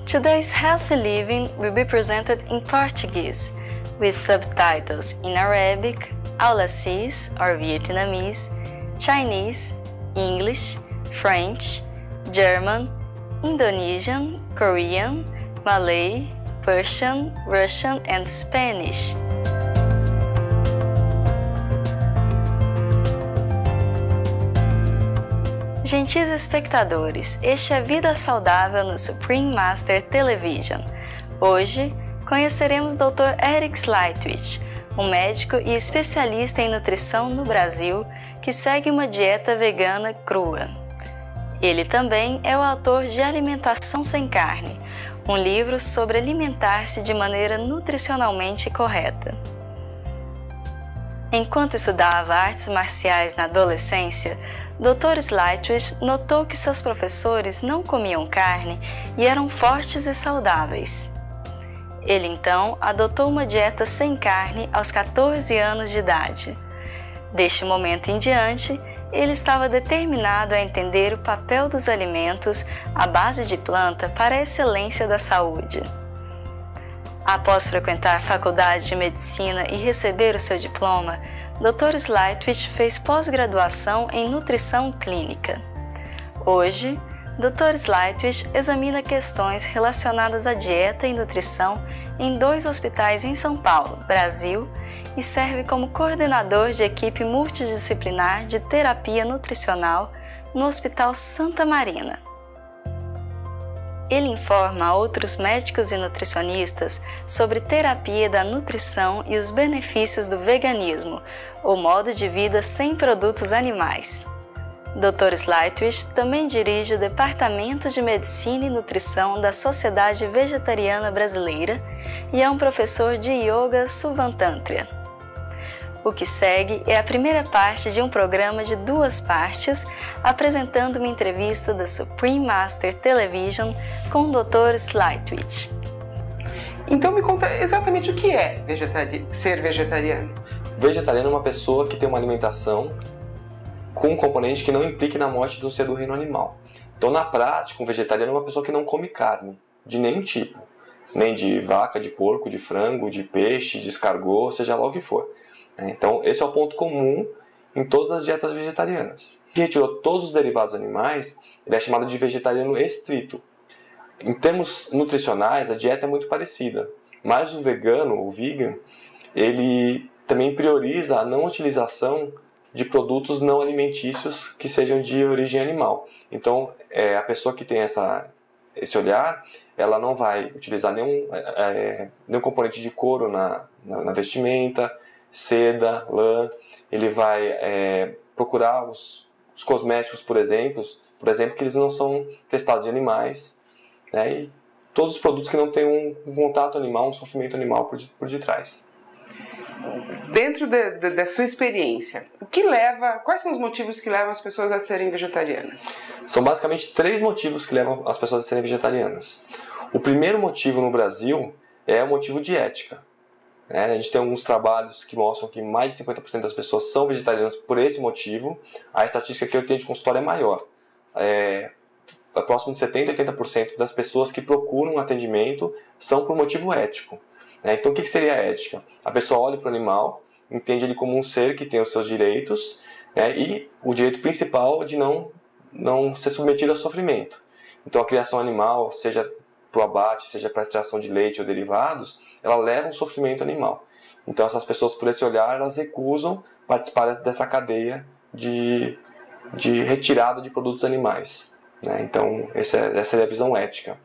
Today's healthy living will be presented in Portuguese, with subtitles in Arabic, Aulacese or Vietnamese, Chinese, English, French, German, Indonesian, Korean, Malay, Persian, Russian and Spanish. Gentis espectadores, este é Vida Saudável no Supreme Master Television. Hoje, conheceremos o Dr. Eric Sleitwich, um médico e especialista em nutrição no Brasil que segue uma dieta vegana crua. Ele também é o autor de Alimentação Sem Carne, um livro sobre alimentar-se de maneira nutricionalmente correta. Enquanto estudava artes marciais na adolescência, Dr. Sleitwich notou que seus professores não comiam carne e eram fortes e saudáveis. Ele então adotou uma dieta sem carne aos 14 anos de idade. Deste momento em diante, ele estava determinado a entender o papel dos alimentos à base de planta para a excelência da saúde. Após frequentar a faculdade de medicina e receber o seu diploma, Dr. Sleitwich fez pós-graduação em nutrição clínica. Hoje, Dr. Sleitwich examina questões relacionadas à dieta e nutrição em 2 hospitais em São Paulo, Brasil, e serve como coordenador de equipe multidisciplinar de terapia nutricional no Hospital Santa Marina. Ele informa a outros médicos e nutricionistas sobre terapia da nutrição e os benefícios do veganismo, ou modo de vida sem produtos animais. Dr. Sleitwich também dirige o Departamento de Medicina e Nutrição da Sociedade Vegetariana Brasileira e é um professor de Yoga Suvantantra. O que segue é a primeira parte de um programa de 2 partes, apresentando uma entrevista da Supreme Master Television com o Dr. Sleitwich. Então me conta exatamente o que é ser vegetariano. Vegetariano é uma pessoa que tem uma alimentação com um componente que não implique na morte do ser do reino animal. Então, na prática, um vegetariano é uma pessoa que não come carne, de nenhum tipo. Nem de vaca, de porco, de frango, de peixe, de escargot, seja lá o que for. Então, esse é o ponto comum em todas as dietas vegetarianas. Que retirou todos os derivados animais, ele é chamado de vegetariano estrito. Em termos nutricionais, a dieta é muito parecida, mas o vegano, o vegan, ele também prioriza a não utilização de produtos não alimentícios que sejam de origem animal. Então, a pessoa que tem esse olhar, ela não vai utilizar nenhum componente de couro na vestimenta, seda, lã. Ele vai procurar os cosméticos, por exemplo, que eles não são testados em animais, né? E todos os produtos que não têm um contato animal, um sofrimento animal por detrás. Dentro da sua experiência, quais são os motivos que levam as pessoas a serem vegetarianas? São basicamente 3 motivos que levam as pessoas a serem vegetarianas. O primeiro motivo no Brasil é o motivo de ética. A gente tem alguns trabalhos que mostram que mais de 50% das pessoas são vegetarianas por esse motivo. A estatística que eu tenho de consultório é maior. Próximo de 70% a 80% das pessoas que procuram um atendimento são por motivo ético. Então, o que seria a ética? A pessoa olha para o animal, entende ele como um ser que tem os seus direitos, e o direito principal de não ser submetido a sofrimento. Então, a criação animal, seja para o abate, seja para a extração de leite ou derivados, ela leva um sofrimento animal. Então, essas pessoas, por esse olhar, elas recusam participar dessa cadeia de retirada de produtos animais. Então, essa é a visão ética.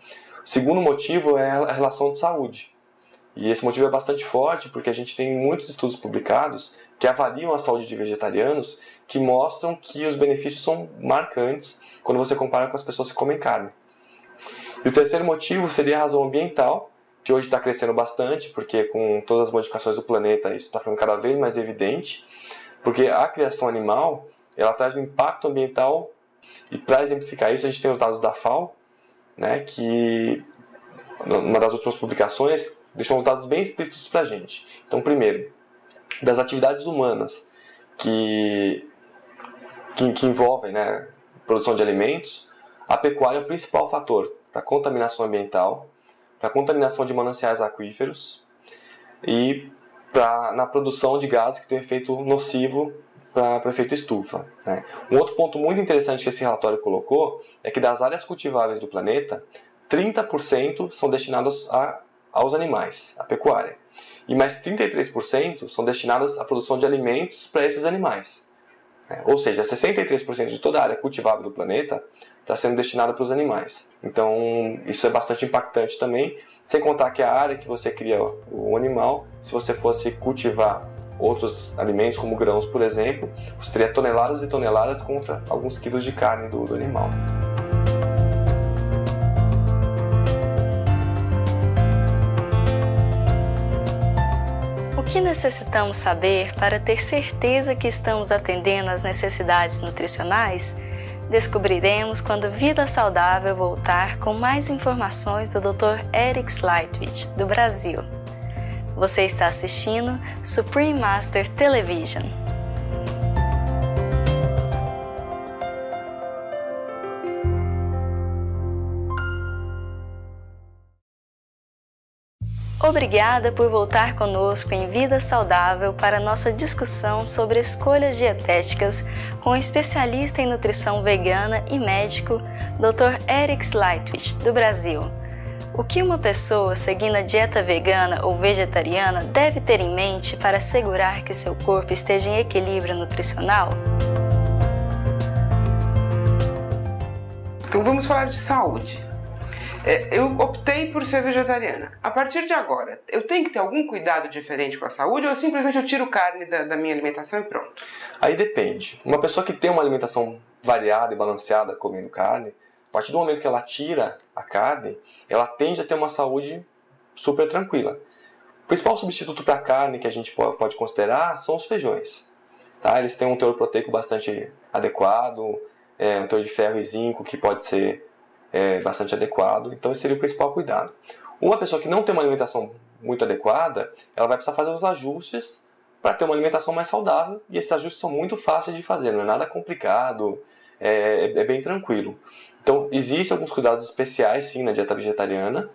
O segundo motivo é a relação de saúde. E esse motivo é bastante forte porque a gente tem muitos estudos publicados que avaliam a saúde de vegetarianos que mostram que os benefícios são marcantes quando você compara com as pessoas que comem carne. E o terceiro motivo seria a razão ambiental, que hoje está crescendo bastante, porque com todas as modificações do planeta isso está ficando cada vez mais evidente, porque a criação animal ela traz um impacto ambiental, e para exemplificar isso a gente tem os dados da FAO, que numa das últimas publicações deixou uns dados bem explícitos para a gente. Então, primeiro, das atividades humanas que envolvem produção de alimentos, a pecuária é o principal fator para contaminação ambiental, para contaminação de mananciais aquíferos e na produção de gases que tem um efeito nocivo para o efeito estufa, né? Um outro ponto muito interessante que esse relatório colocou é que das áreas cultiváveis do planeta, 30% são destinadas aos animais, à pecuária. E mais 33% são destinadas à produção de alimentos para esses animais. Ou seja, 63% de toda a área cultivável do planeta está sendo destinada para os animais. Então, isso é bastante impactante também, sem contar que a área que você cria o animal, se você fosse cultivar outros alimentos, como grãos, por exemplo, você teria toneladas e toneladas contra alguns quilos de carne do animal. O que necessitamos saber para ter certeza que estamos atendendo às necessidades nutricionais? Descobriremos quando Vida Saudável voltar com mais informações do Dr. Eric Leitwich, do Brasil. Você está assistindo Supreme Master Television. Obrigada por voltar conosco em Vida Saudável para nossa discussão sobre escolhas dietéticas com o especialista em nutrição vegana e médico Dr. Eric Leitwich, do Brasil. O que uma pessoa seguindo a dieta vegana ou vegetariana deve ter em mente para assegurar que seu corpo esteja em equilíbrio nutricional? Então vamos falar de saúde. Eu optei por ser vegetariana. A partir de agora, eu tenho que ter algum cuidado diferente com a saúde ou simplesmente eu tiro carne da minha alimentação e pronto? Aí depende. Uma pessoa que tem uma alimentação variada e balanceada comendo carne, a partir do momento que ela tira a carne, ela tende a ter uma saúde super tranquila. O principal substituto para a carne que a gente pode considerar são os feijões. Tá? Eles têm um teor proteico bastante adequado, um teor de ferro e zinco que pode ser bastante adequado, então esse seria o principal cuidado. Uma pessoa que não tem uma alimentação muito adequada, ela vai precisar fazer os ajustes para ter uma alimentação mais saudável, e esses ajustes são muito fáceis de fazer, não é nada complicado, é bem tranquilo. Então existem alguns cuidados especiais sim na dieta vegetariana,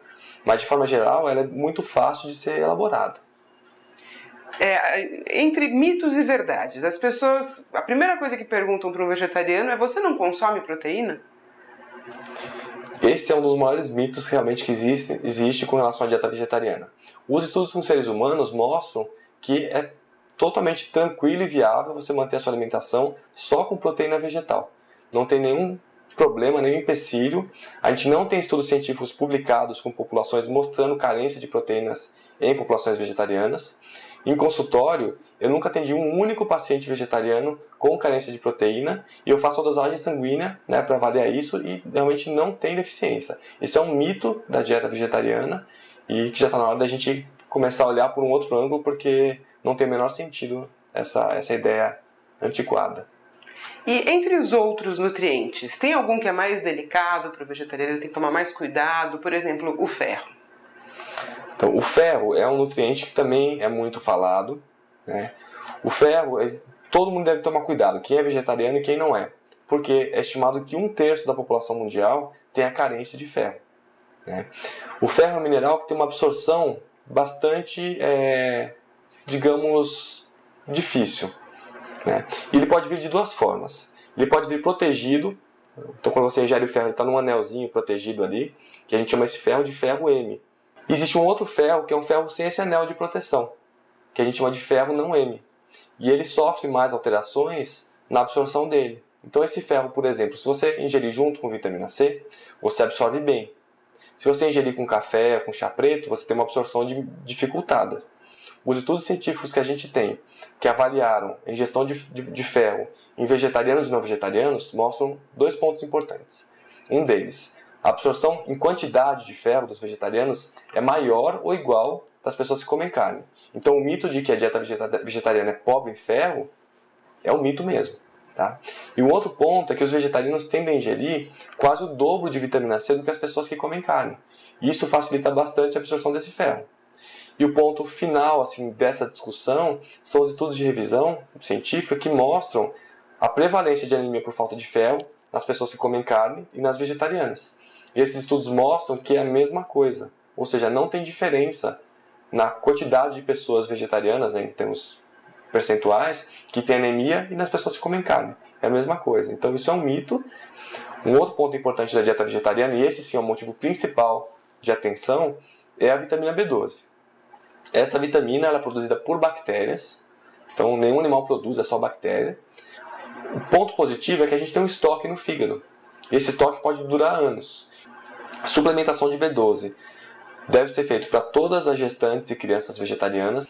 mas de forma geral ela é muito fácil de ser elaborada. Entre mitos e verdades, as pessoas, a primeira coisa que perguntam para um vegetariano é: você não consome proteína? Esse é um dos maiores mitos realmente que existe com relação à dieta vegetariana. Os estudos com seres humanos mostram que é totalmente tranquilo e viável você manter a sua alimentação só com proteína vegetal. Não tem nenhum problema, nenhum empecilho. A gente não tem estudos científicos publicados com populações mostrando carência de proteínas em populações vegetarianas. Em consultório, eu nunca atendi um único paciente vegetariano com carência de proteína e eu faço a dosagem sanguínea, né, para avaliar isso e realmente não tem deficiência. Esse é um mito da dieta vegetariana e que já está na hora da gente começar a olhar por um outro ângulo, porque não tem o menor sentido essa ideia antiquada. E entre os outros nutrientes, tem algum que é mais delicado para o vegetariano, ele tem que tomar mais cuidado? Por exemplo, o ferro. Então, o ferro é um nutriente que também é muito falado, né? O ferro, todo mundo deve tomar cuidado, quem é vegetariano e quem não é, porque é estimado que 1/3 da população mundial tem a carência de ferro, né? O ferro é um mineral que tem uma absorção bastante, digamos, difícil, né? E ele pode vir de duas formas. Ele pode vir protegido, então quando você ingere o ferro, ele está num anelzinho protegido ali, que a gente chama esse ferro de ferro M. Existe um outro ferro, que é um ferro sem esse anel de proteção, que a gente chama de ferro não M. E ele sofre mais alterações na absorção dele. Então esse ferro, por exemplo, se você ingerir junto com vitamina C, você absorve bem. Se você ingerir com café, com chá preto, você tem uma absorção dificultada. Os estudos científicos que a gente tem, que avaliaram a ingestão de ferro em vegetarianos e não vegetarianos, mostram 2 pontos importantes. Um deles: a absorção em quantidade de ferro dos vegetarianos é maior ou igual das pessoas que comem carne. Então o mito de que a dieta vegetariana é pobre em ferro é um mito mesmo. Tá? E um outro ponto é que os vegetarianos tendem a ingerir quase o dobro de vitamina C do que as pessoas que comem carne. E isso facilita bastante a absorção desse ferro. E o ponto final assim, dessa discussão são os estudos de revisão científica que mostram a prevalência de anemia por falta de ferro nas pessoas que comem carne e nas vegetarianas. E esses estudos mostram que é a mesma coisa, ou seja, não tem diferença na quantidade de pessoas vegetarianas, né, em termos percentuais, que tem anemia, e nas pessoas que comem carne. É a mesma coisa. Então isso é um mito. Um outro ponto importante da dieta vegetariana, e esse sim é o motivo principal de atenção, é a vitamina B12. Essa vitamina ela é produzida por bactérias, então nenhum animal produz, é só bactéria. O ponto positivo é que a gente tem um estoque no fígado. Esse estoque pode durar anos. A suplementação de B12 deve ser feita para todas as gestantes e crianças vegetarianas.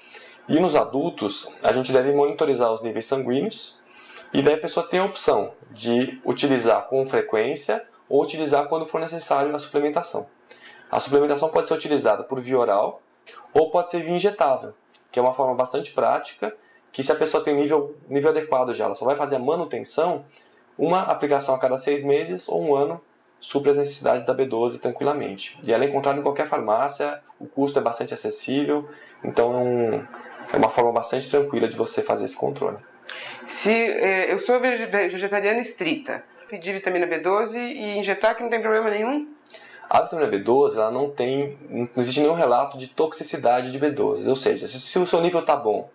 E nos adultos, a gente deve monitorizar os níveis sanguíneos. E daí a pessoa tem a opção de utilizar com frequência ou utilizar quando for necessário a suplementação. A suplementação pode ser utilizada por via oral ou pode ser via injetável, que é uma forma bastante prática, que se a pessoa tem nível adequado já, ela só vai fazer a manutenção, uma aplicação a cada 6 meses ou 1 ano supre as necessidades da B12 tranquilamente. E ela é encontrada em qualquer farmácia, o custo é bastante acessível, então é uma forma bastante tranquila de você fazer esse controle. Se eu sou vegetariana estrita, pedir vitamina B12 e injetar que não tem problema nenhum? A vitamina B12, ela não existe nenhum relato de toxicidade de B12, ou seja, se o seu nível está bom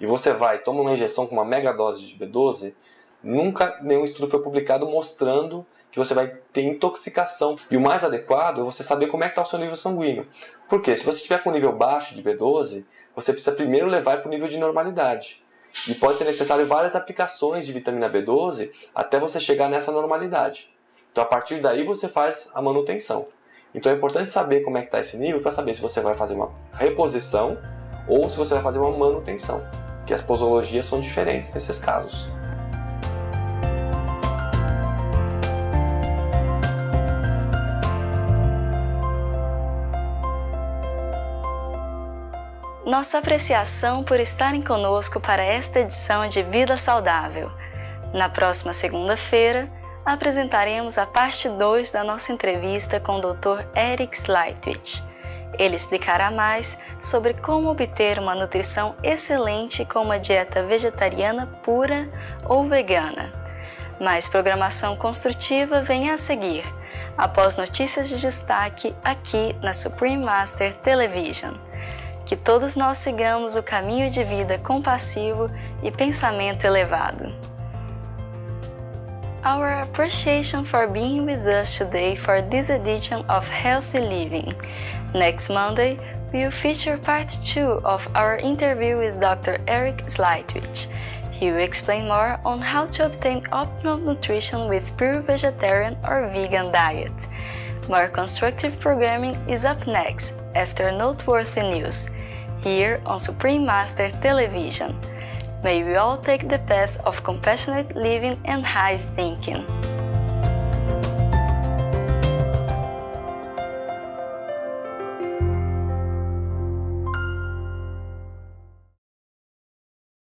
e você vai e toma uma injeção com uma mega dose de B12, nunca nenhum estudo foi publicado mostrando que você vai ter intoxicação. E o mais adequado é você saber como é que está o seu nível sanguíneo. Porque se você estiver com um nível baixo de B12, você precisa primeiro levar para o nível de normalidade. E pode ser necessário várias aplicações de vitamina B12 até você chegar nessa normalidade. Então a partir daí você faz a manutenção. Então é importante saber como é que está esse nível para saber se você vai fazer uma reposição ou se você vai fazer uma manutenção. Que as posologias são diferentes nesses casos. Nossa apreciação por estarem conosco para esta edição de Vida Saudável. Na próxima segunda-feira, apresentaremos a parte 2 da nossa entrevista com o Dr. Eric Sleitwich. Ele explicará mais sobre como obter uma nutrição excelente com uma dieta vegetariana pura ou vegana. Mais programação construtiva vem a seguir, após notícias de destaque aqui na Supreme Master Television. Que todos nós sigamos o caminho de vida compassivo e pensamento elevado. Our appreciation for being with us today for this edition of Healthy Living. Next Monday, we will feature part 2 of our interview with Dr. Eric Sleitwich. He will explain more on how to obtain optimal nutrition with pure vegetarian or vegan diet. More constructive programming is up next, after noteworthy news, here on Supreme Master Television. May we all take the path of compassionate living and high thinking.